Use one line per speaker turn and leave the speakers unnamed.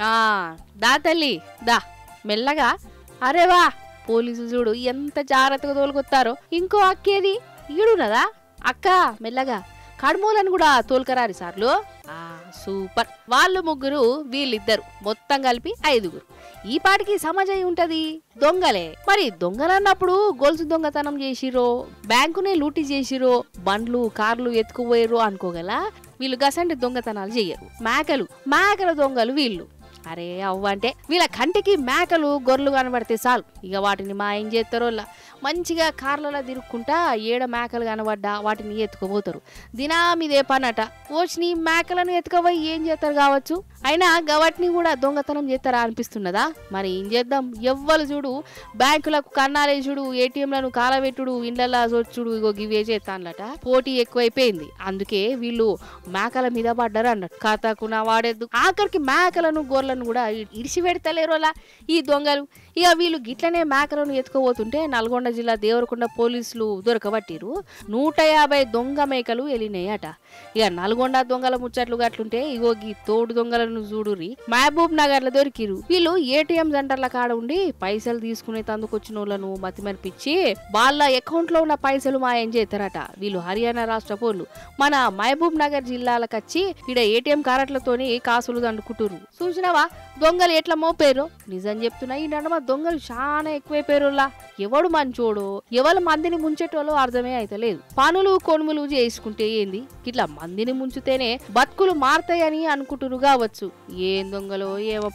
ఆ దా తల్లి దా మెల్లగా. అరే వా, పోలీసులు చూడు ఎంత జాగ్రత్తగా తోలుకొత్తారో. ఇంకో అక్కేది ఈడున్నదా? అక్క మెల్లగా కడుమూలను కూడా తోలుకరారి సార్లు. ఆ సూపర్. వాళ్ళు ముగ్గురు, వీళ్ళిద్దరు, మొత్తం కలిపి 5గురు. ఈ పాటికి సమాజం ఉంటది దొంగలే. మరి దొంగలన్నప్పుడు గొలుసు దొంగతనం చేసిరో, బ్యాంకునే లూటీ చేసిరో, బండ్లు కార్లు ఎత్తుకుపోయారో అనుకోగల. వీళ్ళు గసంటి దొంగతనాలు చెయ్యరు. మేకల దొంగలు వీళ్ళు. అరే అవ్వంటే వీళ్ళ కంటికి మేకలు గొర్రెలు కనబడితే చాలు, ఇక వాటిని ఏం చేస్తారో మంచిగా కార్లలో తిరుక్కుంటా ఏడ మేకలు కనబడ్డా వాటిని ఎత్తుకుపోతారు. దినామిదే పనట. వచ్చిన మేకలను ఎత్తుకపోయి ఏం చేస్తారు కావచ్చు. అయినా గవటిని కూడా దొంగతనం చేస్తారా అనిపిస్తున్నదా? మరి ఏం చేద్దాం, ఎవ్వరు చూడు బ్యాంకులకు కన్నాలేసుడు, ఏటీఎంలను కాలబెట్టుడు, ఇండ్లలా చొచ్చుడు, ఇగో గివే చేస్తానట. పోటీ ఎక్కువైపోయింది, అందుకే వీళ్ళు మేకల మీద పడ్డారు అన్నట్టు. కథకున వాడేద్దు. ఆఖరికి మేకలను గొర్రెలను కూడా ఇడిచి పెడతలేరోలా ఈ దొంగలు. ఇక వీళ్ళు గిట్లనే మేకలను ఎత్తుకుపోతుంటే నల్గొండ జిల్లా దేవరకొండ పోలీసులు దొరకబట్టిరు. 150 దొంగ మేకలు వెళ్ళినాయట. ఇక నల్గొండ దొంగల ముచ్చట్లు గట్లుంటే ఇగో గీ తోడు దొంగలను చూడురి మహబూబ్ నగర్ లో దొరికిరు. వీళ్ళు ఏటీఎం సెంటర్ల కాడ ఉండి పైసలు తీసుకునే తందుకొచ్చిన వాళ్ళను మతిమరిపించి వాళ్ళ అకౌంట్ లో ఉన్న పైసలు మాయం చేస్తారట. వీళ్ళు హర్యానా రాష్ట్ర పోలు మన మహబూబ్ నగర్ జిల్లాలకు వచ్చి ఇక్కడ ఏటీఎం కారట్లతోని కాసులు దండుకుంటురు. చూసినావా దొంగలు ఎట్లా మోపేరు? నిజం చెప్తున్నా, ఈ నడమ దొంగలు చాలా ఎక్కువైపోయారులా. ఎవడు మంచోడో ఎవరు మందిని ముంచేటోలో అర్థమే అయితలేదు. పనులు కొనుములు చేసుకుంటే ఏంది, ఇట్లా మందిని ముంచుతేనే బతుకులు మారతాయని అనుకుంటురు కావచ్చు. ఏం దొంగలో ఏమో.